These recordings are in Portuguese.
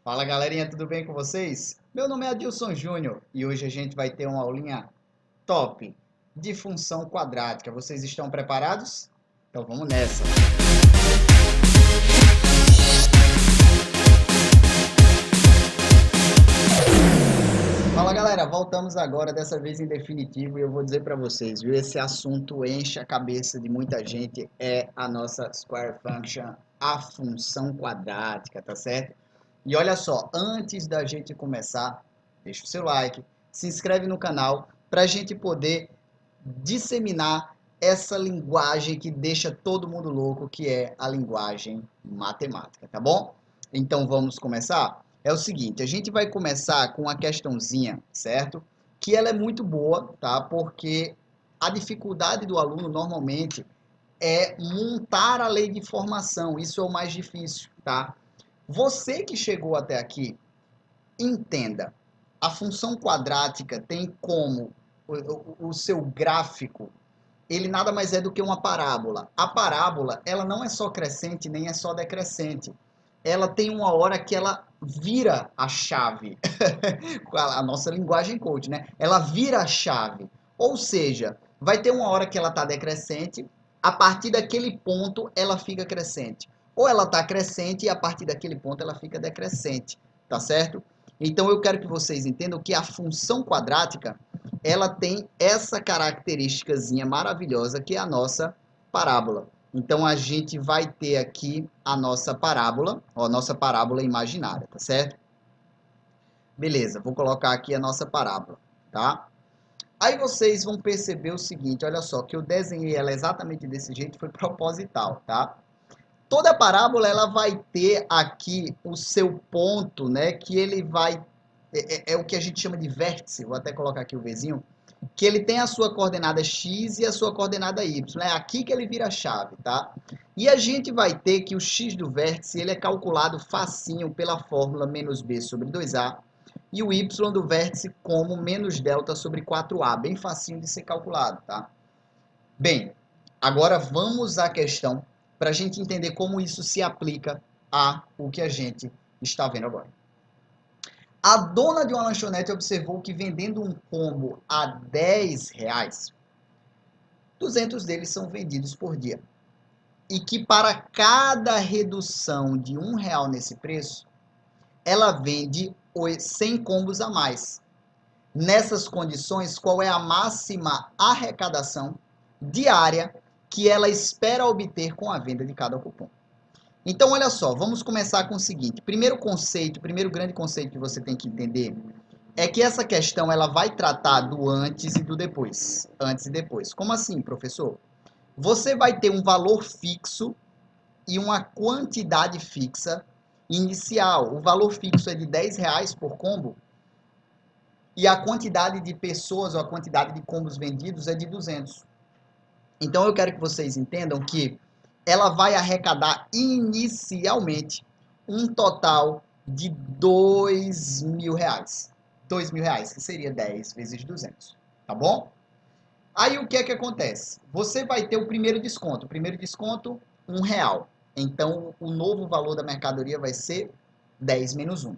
Fala galerinha, tudo bem com vocês? Meu nome é Adilson Júnior e hoje a gente vai ter uma aulinha top de função quadrática. Vocês estão preparados? Então vamos nessa! Fala galera, voltamos agora, dessa vez em definitivo, e eu vou dizer para vocês, viu? Esse assunto enche a cabeça de muita gente, é a nossa square function, a função quadrática, tá certo? E olha só, antes da gente começar, deixa o seu like, se inscreve no canal para a gente poder disseminar essa linguagem que deixa todo mundo louco, que é a linguagem matemática, tá bom? Então vamos começar? É o seguinte, a gente vai começar com uma questãozinha, certo? Que ela é muito boa, tá? Porque a dificuldade do aluno normalmente é montar a lei de formação, isso é o mais difícil, tá? Você que chegou até aqui, entenda, a função quadrática tem como o seu gráfico, ele nada mais é do que uma parábola. A parábola, ela não é só crescente, nem é só decrescente. Ela tem uma hora que ela vira a chave. A nossa linguagem coach, né? Ela vira a chave. Ou seja, vai ter uma hora que ela está decrescente, a partir daquele ponto ela fica crescente. Ou ela está crescente e a partir daquele ponto ela fica decrescente. Tá certo? Então eu quero que vocês entendam que a função quadrática, ela tem essa característicazinha maravilhosa que é a nossa parábola. Então a gente vai ter aqui a nossa parábola, ó, a nossa parábola imaginária, tá certo? Beleza, vou colocar aqui a nossa parábola, tá? Aí vocês vão perceber o seguinte, olha só, que eu desenhei ela exatamente desse jeito, foi proposital, tá? Toda parábola ela vai ter aqui o seu ponto, né, que ele vai é o que a gente chama de vértice, vou até colocar aqui o Vzinho, que ele tem a sua coordenada x e a sua coordenada y. É aqui que ele vira a chave, tá? E a gente vai ter que o x do vértice ele é calculado facinho pela fórmula menos b sobre 2a e o y do vértice como menos delta sobre 4a, bem facinho de ser calculado, tá? Bem, agora vamos à questão para a gente entender como isso se aplica a o que a gente está vendo agora. A dona de uma lanchonete observou que vendendo um combo a R$ 10, 200 deles são vendidos por dia. E que para cada redução de R$ 1 nesse preço, ela vende 100 combos a mais. Nessas condições, qual é a máxima arrecadação diária que ela espera obter com a venda de cada cupom? Então, olha só, vamos começar com o seguinte. Primeiro grande conceito que você tem que entender é que essa questão ela vai tratar do antes e do depois. Antes e depois. Como assim, professor? Você vai ter um valor fixo e uma quantidade fixa inicial. O valor fixo é de R$ 10 por combo e a quantidade de pessoas ou a quantidade de combos vendidos é de 200. Então, eu quero que vocês entendam que ela vai arrecadar inicialmente um total de R$ 2.000. R$ 2.000, que seria 10 vezes 200, tá bom? Aí o que é que acontece? Você vai ter o primeiro desconto. O primeiro desconto, R$ 1. Então, o novo valor da mercadoria vai ser 10 menos 1.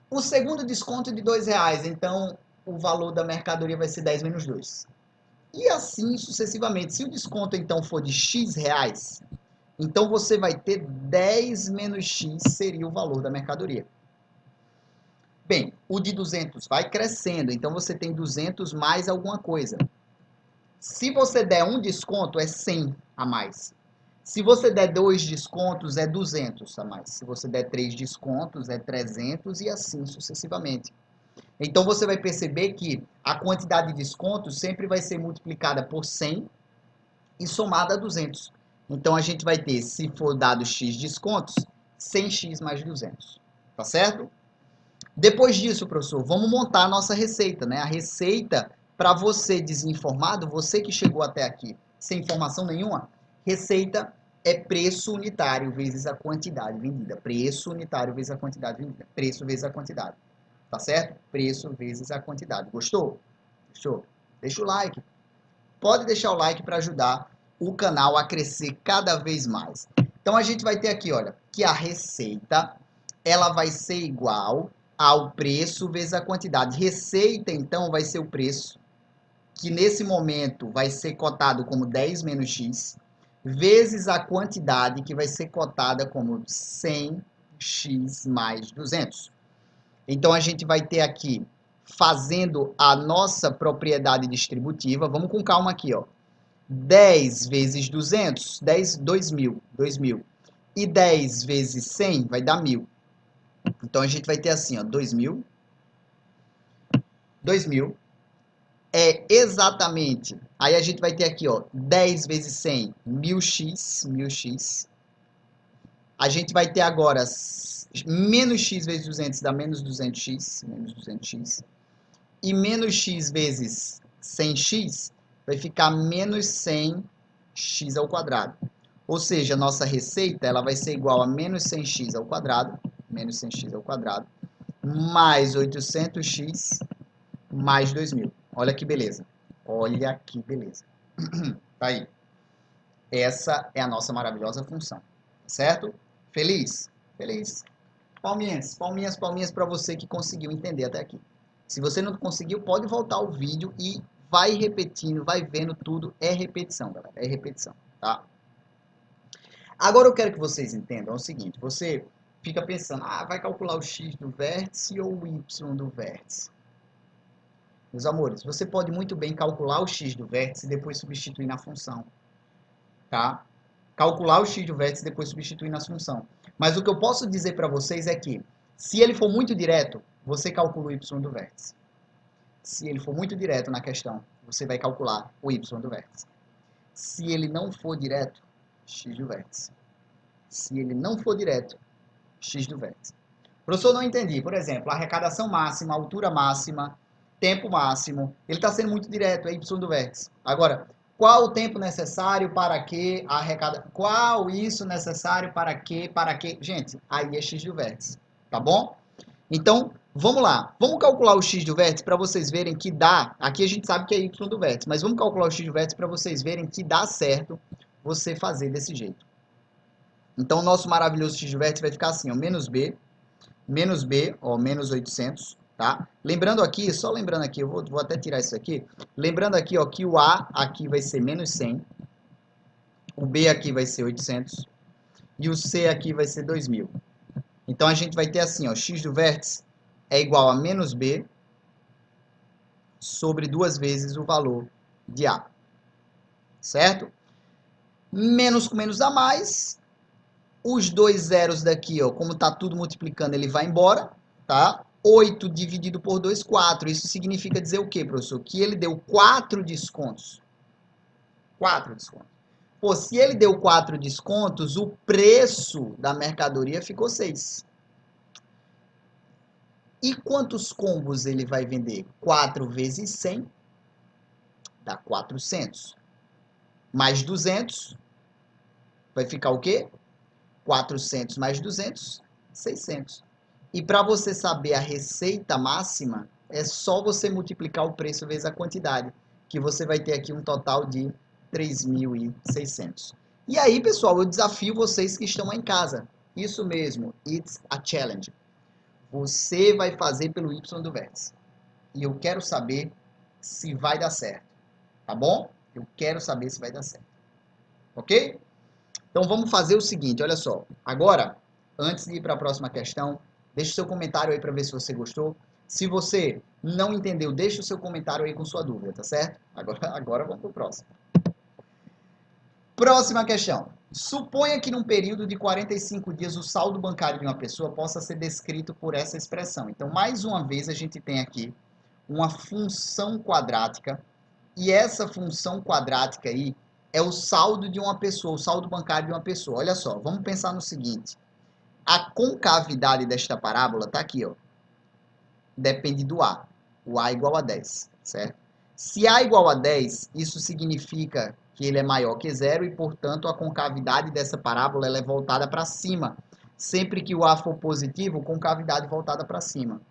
O segundo desconto de R$ 2. Então, o valor da mercadoria vai ser 10 menos 2. E assim sucessivamente. Se o desconto então for de X reais, então você vai ter 10 menos X seria o valor da mercadoria. Bem, o de 200 vai crescendo, então você tem 200 mais alguma coisa. Se você der um desconto, é 100 a mais. Se você der 2 descontos, é 200 a mais. Se você der 3 descontos, é 300 e assim sucessivamente. Então, você vai perceber que a quantidade de descontos sempre vai ser multiplicada por 100 e somada a 200. Então, a gente vai ter, se for dado X descontos, 100x mais 200. Tá certo? Depois disso, professor, vamos montar a nossa receita, né? A receita, para você desinformado, você que chegou até aqui sem informação nenhuma, receita é preço unitário vezes a quantidade vendida. Preço unitário vezes a quantidade vendida. Preço vezes a quantidade. Tá certo? Preço vezes a quantidade. Gostou? Gostou? Deixa o like. Pode deixar o like para ajudar o canal a crescer cada vez mais. Então, a gente vai ter aqui, olha, que a receita ela vai ser igual ao preço vezes a quantidade. Receita, então, vai ser o preço, que nesse momento vai ser cotado como 10 menos X, vezes a quantidade, que vai ser cotada como 100x mais 200. Então, a gente vai ter aqui, fazendo a nossa propriedade distributiva, vamos com calma aqui, ó. 10 vezes 200, 10, 2.000, 2.000. E 10 vezes 100 vai dar 1.000. Então, a gente vai ter assim, ó, 2.000. 2.000 é exatamente... Aí a gente vai ter aqui, ó, 10 vezes 100, 1.000x, 1.000x. A gente vai ter agora menos x vezes 200 dá menos 200x, menos 200x. E menos x vezes 100x vai ficar menos 100x ao quadrado. Ou seja, a nossa receita ela vai ser igual a menos 100x ao quadrado, menos 100x ao quadrado, mais 800x, mais 2.000. Olha que beleza. Olha que beleza. Tá aí. Essa é a nossa maravilhosa função. Certo? Feliz? Feliz. Palminhas, palminhas, palminhas para você que conseguiu entender até aqui. Se você não conseguiu, pode voltar o vídeo e vai repetindo, vai vendo tudo. É repetição, galera. É repetição, tá? Agora eu quero que vocês entendam o seguinte. Você fica pensando, vai calcular o x do vértice ou o y do vértice? Meus amores, você pode muito bem calcular o x do vértice e depois substituir na função, tá? Calcular o x do vértice e depois substituir na função. Mas o que eu posso dizer para vocês é que, se ele for muito direto, você calcula o y do vértice. Se ele for muito direto na questão, você vai calcular o y do vértice. Se ele não for direto, x do vértice. Se ele não for direto, x do vértice. Professor, não entendi. Por exemplo, arrecadação máxima, altura máxima, tempo máximo. Ele está sendo muito direto, é y do vértice. Agora, qual o tempo necessário para que a arrecadação... Qual isso necessário para que... Gente, aí é x do vértice. Tá bom? Então, vamos lá. Vamos calcular o x do vértice para vocês verem que dá... Aqui a gente sabe que é y do vértice, mas vamos calcular o x do vértice para vocês verem que dá certo você fazer desse jeito. Então, o nosso maravilhoso x do vértice vai ficar assim, ó, menos b, ó, menos 800, tá? Lembrando aqui, só lembrando aqui, eu vou até tirar isso aqui. Lembrando aqui, ó, que o a aqui vai ser menos 100, o b aqui vai ser 800 e o c aqui vai ser 2.000. Então, a gente vai ter assim, ó, x do vértice é igual a menos b sobre 2 vezes o valor de a. Certo? Menos com menos dá mais. Os dois zeros daqui, ó, como está tudo multiplicando, ele vai embora, tá? 8 dividido por 2, 4. Isso significa dizer o quê, professor? Que ele deu 4 descontos. 4 descontos. Pô, se ele deu 4 descontos, o preço da mercadoria ficou 6. E quantos combos ele vai vender? 4 vezes 100 dá 400. Mais 200 vai ficar o quê? 400 mais 200, 600. E para você saber a receita máxima, é só você multiplicar o preço vezes a quantidade, que você vai ter aqui um total de 3.600. E aí, pessoal, eu desafio vocês que estão aí em casa. Isso mesmo, it's a challenge. Você vai fazer pelo y do vértice. E eu quero saber se vai dar certo. Tá bom? Eu quero saber se vai dar certo. Ok? Então, vamos fazer o seguinte, olha só. Agora, antes de ir para a próxima questão, deixa o seu comentário aí para ver se você gostou. Se você não entendeu, deixa o seu comentário aí com sua dúvida, tá certo? Agora vamos para o próximo. Próxima questão. Suponha que num período de 45 dias o saldo bancário de uma pessoa possa ser descrito por essa expressão. Então, mais uma vez, a gente tem aqui uma função quadrática. E essa função quadrática aí é o saldo de uma pessoa, o saldo bancário de uma pessoa. Olha só, vamos pensar no seguinte. A concavidade desta parábola está aqui, ó. Depende do A. O A é igual a 10, certo? Se A é igual a 10, isso significa que ele é maior que zero e, portanto, a concavidade dessa parábola ela é voltada para cima. Sempre que o A for positivo, concavidade voltada para cima.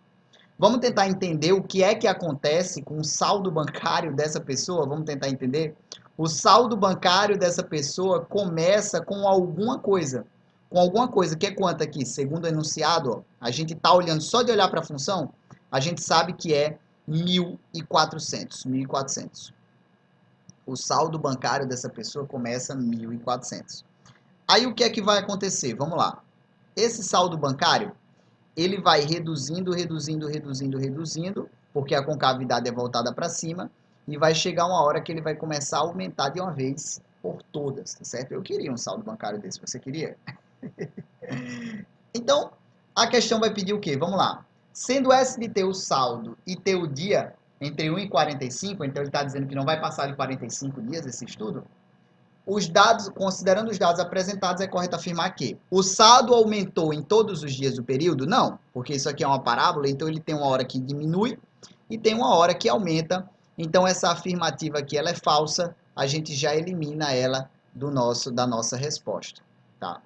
Vamos tentar entender o que é que acontece com o saldo bancário dessa pessoa? Vamos tentar entender? O saldo bancário dessa pessoa começa com alguma coisa. com alguma coisa que é quanto aqui, segundo o enunciado, ó, a gente está olhando só de olhar para a função, a gente sabe que é 1.400, 1.400. O saldo bancário dessa pessoa começa 1.400. Aí o que é que vai acontecer? Vamos lá. Esse saldo bancário, ele vai reduzindo, reduzindo, reduzindo, reduzindo, porque a concavidade é voltada para cima, e vai chegar uma hora que ele vai começar a aumentar de uma vez por todas, tá certo? Eu queria um saldo bancário desse, você queria? Então, a questão vai pedir o quê? Vamos lá. Sendo S de ter o saldo e ter o dia entre 1 e 45, então ele está dizendo que não vai passar de 45 dias esse estudo, os dados, considerando os dados apresentados, é correto afirmar que o saldo aumentou em todos os dias do período? Não, porque isso aqui é uma parábola, então ele tem uma hora que diminui e tem uma hora que aumenta. Então essa afirmativa aqui ela é falsa, a gente já elimina ela da nossa resposta. Tá?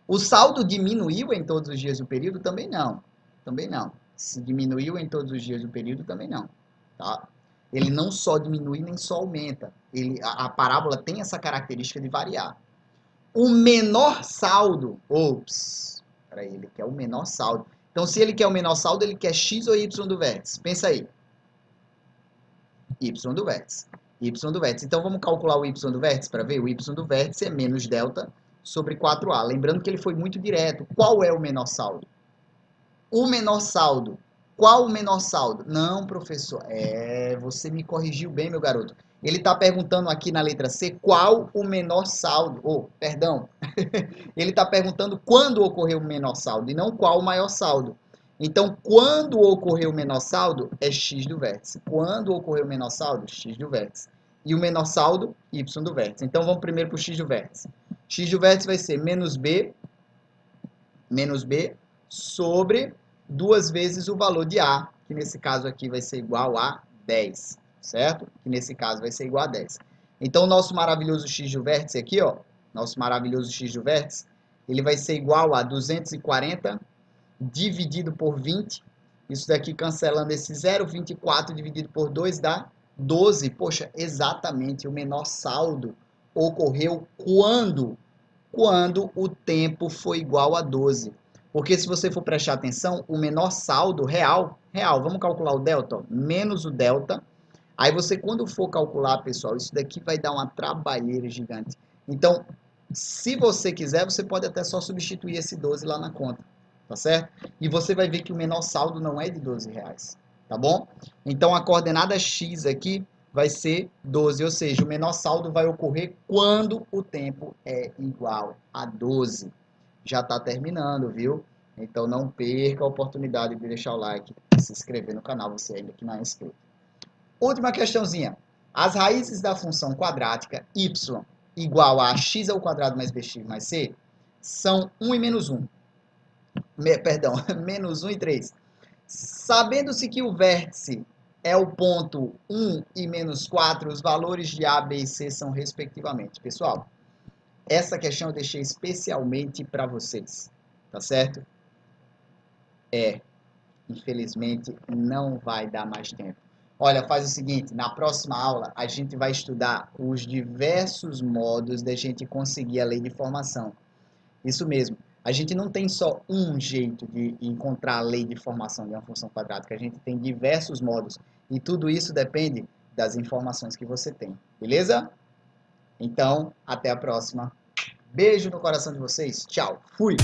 O saldo diminuiu em todos os dias do período? Também não. Também não. Se diminuiu em todos os dias do período, também não. Tá? Ele não só diminui, nem só aumenta. A parábola tem essa característica de variar. O menor saldo, peraí, ele quer o menor saldo. Então, se ele quer o menor saldo, ele quer x ou y do vértice? Pensa aí. Y do vértice. Y do vértice. Então, vamos calcular o y do vértice para ver? O y do vértice é menos delta sobre 4a. Lembrando que ele foi muito direto. Qual é o menor saldo? O menor saldo. Qual o menor saldo? Não, professor. Você me corrigiu bem, meu garoto. Ele está perguntando aqui na letra C qual o menor saldo. Perdão. Ele está perguntando quando ocorreu o menor saldo e não qual o maior saldo. Então, quando ocorreu o menor saldo, é x do vértice. Quando ocorreu o menor saldo, x do vértice. E o menor saldo, y do vértice. Então, vamos primeiro para o x do vértice. X do vértice vai ser menos b sobre 2 vezes o valor de A, que nesse caso aqui vai ser igual a 10, certo? Que nesse caso vai ser igual a 10. Então, o nosso maravilhoso x do vértice aqui, ó, nosso maravilhoso x do vértice, ele vai ser igual a 240 dividido por 20. Isso daqui cancelando esse 0, 24 dividido por 2 dá 12. Poxa, exatamente, o menor saldo ocorreu quando? Quando o tempo foi igual a 12. Porque se você for prestar atenção, o menor saldo real, vamos calcular o delta, ó, menos o delta. Aí você, quando for calcular, pessoal, isso daqui vai dar uma trabalheira gigante. Então, se você quiser, você pode até só substituir esse 12 lá na conta, tá certo? E você vai ver que o menor saldo não é de 12 reais, tá bom? Então, a coordenada x aqui vai ser 12, ou seja, o menor saldo vai ocorrer quando o tempo é igual a 12. Já está terminando, viu? Então não perca a oportunidade de deixar o like e se inscrever no canal, você ainda que não é inscrito. Última questãozinha. As raízes da função quadrática y igual a x ao quadrado mais bx mais c são 1 e menos 1. Menos 1 e 3. Sabendo-se que o vértice é o ponto 1 e menos 4, os valores de A, B e C são respectivamente. Pessoal, essa questão eu deixei especialmente para vocês, tá certo? Infelizmente, não vai dar mais tempo. Olha, faz o seguinte, na próxima aula a gente vai estudar os diversos modos da gente conseguir a lei de formação. Isso mesmo, a gente não tem só um jeito de encontrar a lei de formação de uma função quadrática, a gente tem diversos modos e tudo isso depende das informações que você tem, beleza? Então, até a próxima. Beijo no coração de vocês, tchau, fui!